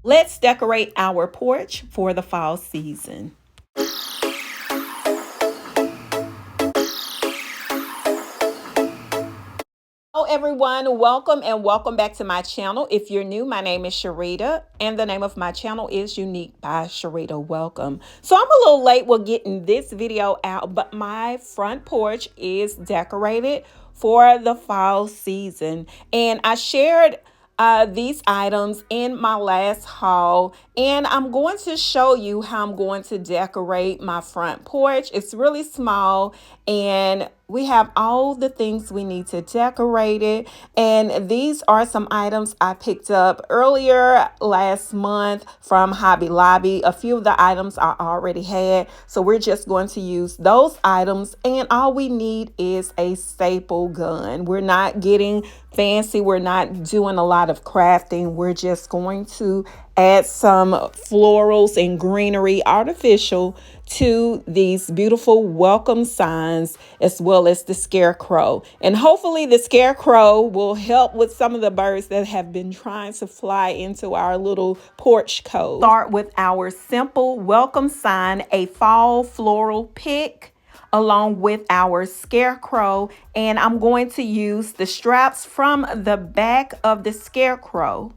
Let's decorate our porch for the fall season. Hello everyone, welcome and welcome back to my channel. If you're new, my name is Sharita and the name of my channel is Unique by Sharita. Welcome. So I'm a little late with getting this video out, but my front porch is decorated for the fall season, and I shared these items in my last haul, and I'm going to show you how I'm going to decorate my front porch. It's really small and we have all the things we need to decorate it, and these are some items I picked up earlier last month from Hobby Lobby. A few of the items I already had, so we're just going to use those items, and all we need is a staple gun. We're not getting fancy, we're not doing a lot of crafting. We're just going to add some florals and greenery artificial to these beautiful welcome signs, as well as the scarecrow. And hopefully the scarecrow will help with some of the birds that have been trying to fly into our little porch cove. Start with our simple welcome sign, a fall floral pick, along with our scarecrow, and I'm going to use the straps from the back of the scarecrow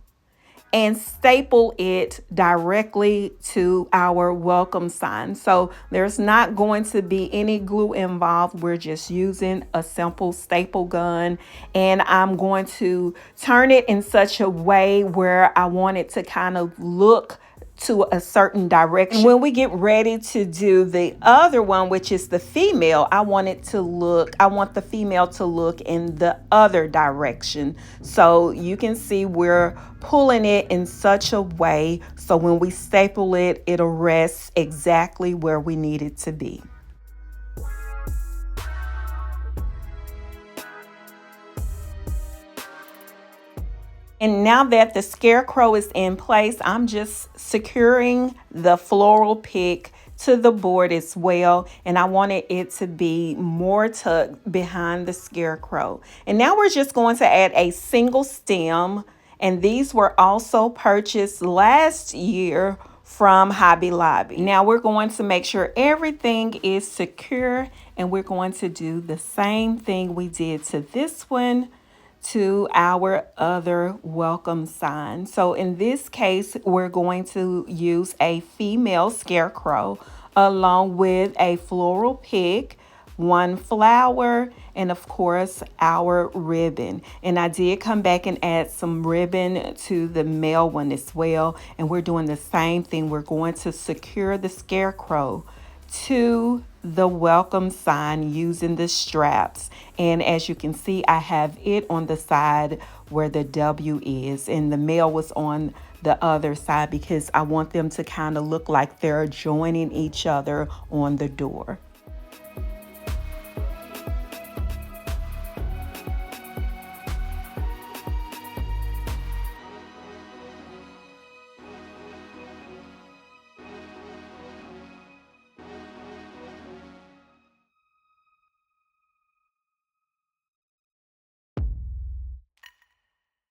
and staple it directly to our welcome sign. So there's not going to be any glue involved. We're just using a simple staple gun, and I'm going to turn it in such a way where I want it to kind of look to a certain direction. When we get ready to do the other one, which is the female, I want the female to look in the other direction. So you can see we're pulling it in such a way so when we staple it, it'll rest exactly where we need it to be. And now that the scarecrow is in place, I'm just securing the floral pick to the board as well. And I wanted it to be more tucked behind the scarecrow. And now we're just going to add a single stem. And these were also purchased last year from Hobby Lobby. Now we're going to make sure everything is secure, and we're going to do the same thing we did to this one to our other welcome sign. So in this case, we're going to use a female scarecrow along with a floral pick, one flower, and of course our ribbon. And I did come back and add some ribbon to the male one as well. And we're doing the same thing. We're going to secure the scarecrow to the welcome sign using the straps, and as you can see, I have it on the side where the W is, and the male was on the other side because I want them to kind of look like they're joining each other on the door.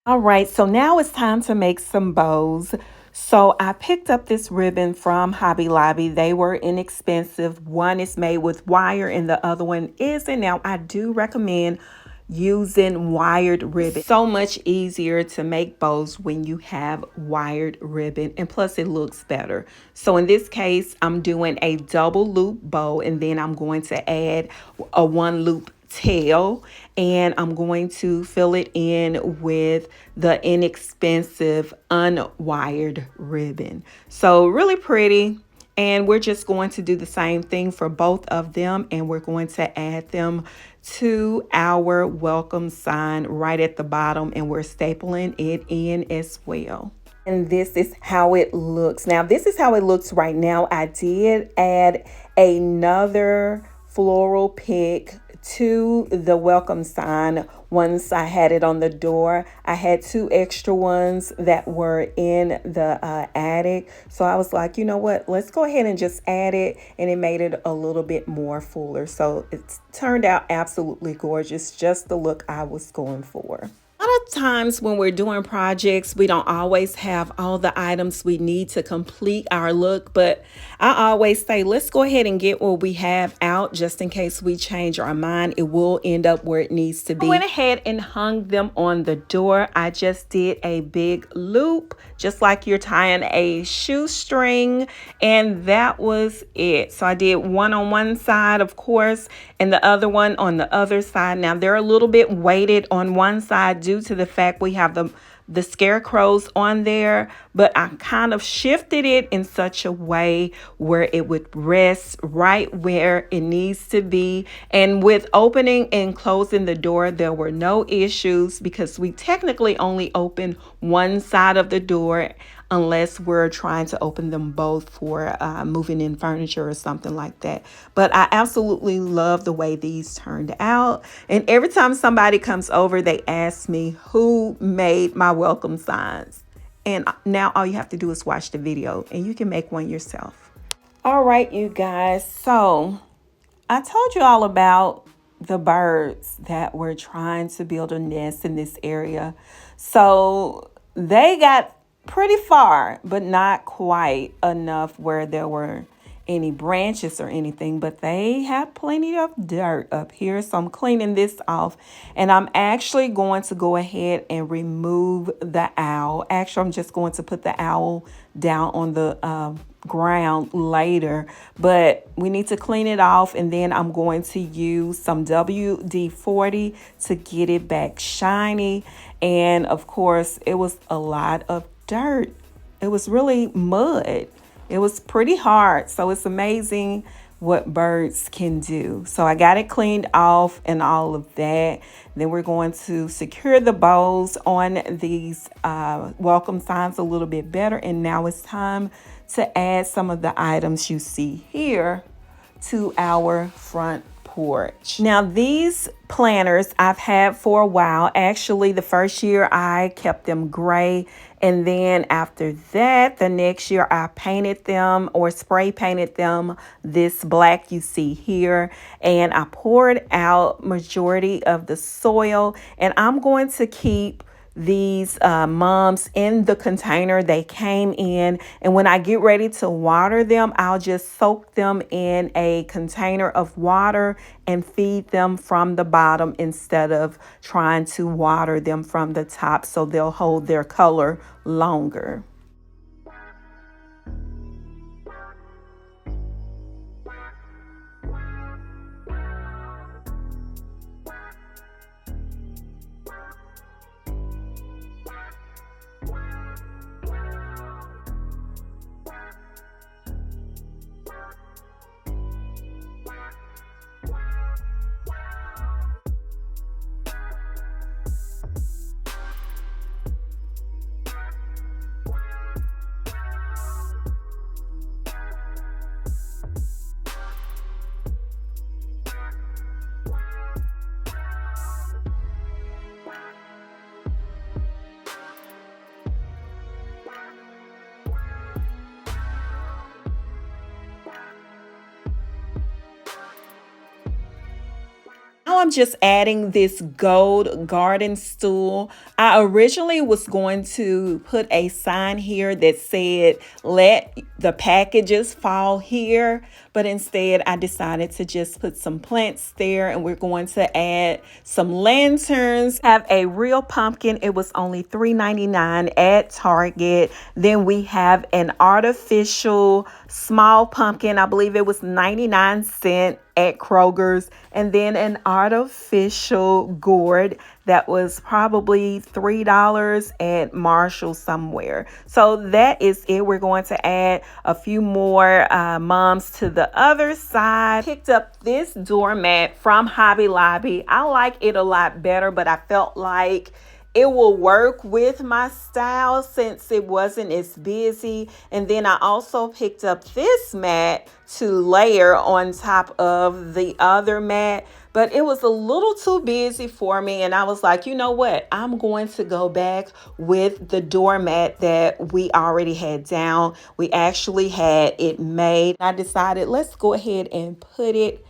All right, so now it's time to make some bows. So I picked up this ribbon from Hobby Lobby. They were inexpensive. One is made with wire and the other one isn't. Now I do recommend using wired ribbon. So much easier to make bows when you have wired ribbon, and plus it looks better. So in this case, I'm doing a double loop bow, and then I'm going to add a one loop tail, and I'm going to fill it in with the inexpensive unwired ribbon. So really pretty. And we're just going to do the same thing for both of them, and we're going to add them to our welcome sign right at the bottom, and we're stapling it in as well. And this is how it looks. Now, this is how it looks right now. I did add another floral pick to the welcome sign once I had it on the door. I had two extra ones that were in the attic, so I was like, you know what, let's go ahead and just add it, and it made it a little bit more fuller. So it's turned out absolutely gorgeous, just the look I was going for. of times when we're doing projects, we don't always have all the items we need to complete our look, but I always say, let's go ahead and get what we have out just in case we change our mind. It will end up where it needs to be. I went ahead and hung them on the door. I just did a big loop, just like you're tying a shoestring, and that was it. So I did one on one side, of course, and the other one on the other side. Now they're a little bit weighted on one side due to the fact we have the scarecrows on there, but I kind of shifted it in such a way where it would rest right where it needs to be. And with opening and closing the door, there were no issues because we technically only open one side of the door unless we're trying to open them both for moving in furniture or something like that. But I absolutely love the way these turned out. And every time somebody comes over, they ask me who made my welcome signs. And now all you have to do is watch the video and you can make one yourself. All right, you guys. So I told you all about the birds that were trying to build a nest in this area. So they got pretty far, but not quite enough where there were any branches or anything, but they have plenty of dirt up here. So I'm cleaning this off, and I'm actually going to go ahead and remove the owl. Actually, I'm just going to put the owl down on the ground later, but we need to clean it off, and then I'm going to use some WD-40 to get it back shiny. And of course, it was a lot of dirt. It was really mud. It was pretty hard. So it's amazing what birds can do. So I got it cleaned off and all of that. Then we're going to secure the bows on these welcome signs a little bit better. And now it's time to add some of the items you see here to our front porch. Now these planters I've had for a while. Actually, the first year I kept them gray, and then after that, the next year I painted them or spray painted them this black you see here, and I poured out majority of the soil, and I'm going to keep these mums in the container they came in, and when I get ready to water them, I'll just soak them in a container of water and feed them from the bottom instead of trying to water them from the top, so they'll hold their color longer. Now I'm just adding this gold garden stool. I originally was going to put a sign here that said, let the packages fall here, but instead I decided to just put some plants there, and we're going to add some lanterns. Have a real pumpkin. It was only $3.99 at Target. Then we have an artificial small pumpkin. I believe it was 99 cents at Kroger's, and then an artificial gourd that was probably $3 at Marshall somewhere. So that is it. We're going to add a few more mums to the other side. Picked up this doormat from Hobby Lobby. I like it a lot better, but I felt like it will work with my style since it wasn't as busy. And then I also picked up this mat to layer on top of the other mat, but it was a little too busy for me. And I was like, you know what? I'm going to go back with the doormat that we already had down. We actually had it made. I decided let's go ahead and put it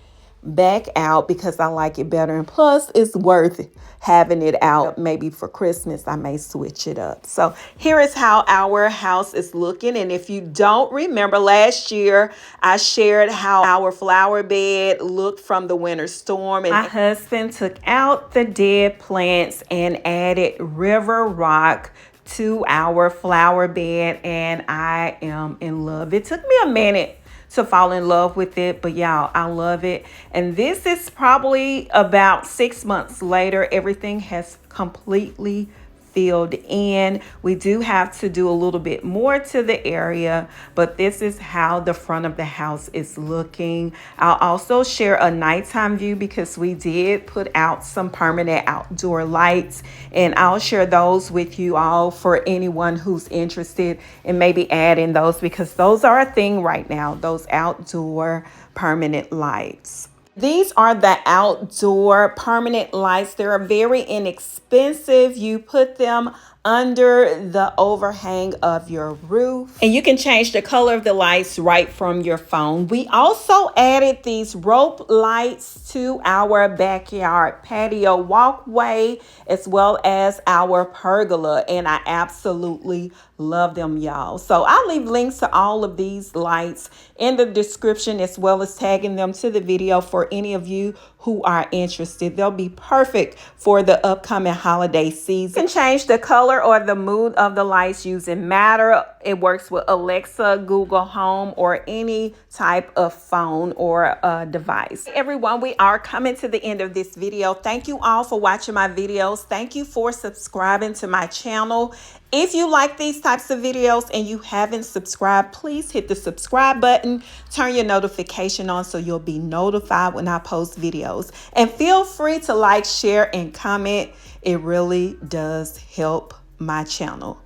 back out because I like it better. And plus, it's worth having it out. Maybe for Christmas, I may switch it up. So here is how our house is looking. And if you don't remember, last year, I shared how our flower bed looked from the winter storm. And my husband took out the dead plants and added river rock to our flower bed, and I am in love. It took me a minute to fall in love with it, but y'all, I love it. And this is probably about 6 months later. Everything has completely filled in. We do have to do a little bit more to the area, but this is how the front of the house is looking. I'll also share a nighttime view because we did put out some permanent outdoor lights, and I'll share those with you all for anyone who's interested in maybe adding those, because those are a thing right now, those outdoor permanent lights. These are the outdoor permanent lights. They're very inexpensive. You put them under the overhang of your roof, and you can change the color of the lights right from your phone. We also added these rope lights to our backyard patio walkway, as well as our pergola, and I absolutely love them, y'all. So I'll leave links to all of these lights in the description, as well as tagging them to the video for any of you who are interested. They'll be perfect for the upcoming holiday season. You can change the color or the mood of the lights using Matter. It works with Alexa, Google Home, or any type of phone or device. Hey everyone, we are coming to the end of this video. Thank you all for watching my videos. Thank you for subscribing to my channel. If you like these types of videos and you haven't subscribed, please hit the subscribe button, turn your notification on so you'll be notified when I post videos. And feel free to like, share, and comment. It really does help my channel.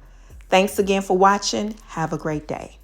Thanks again for watching. Have a great day.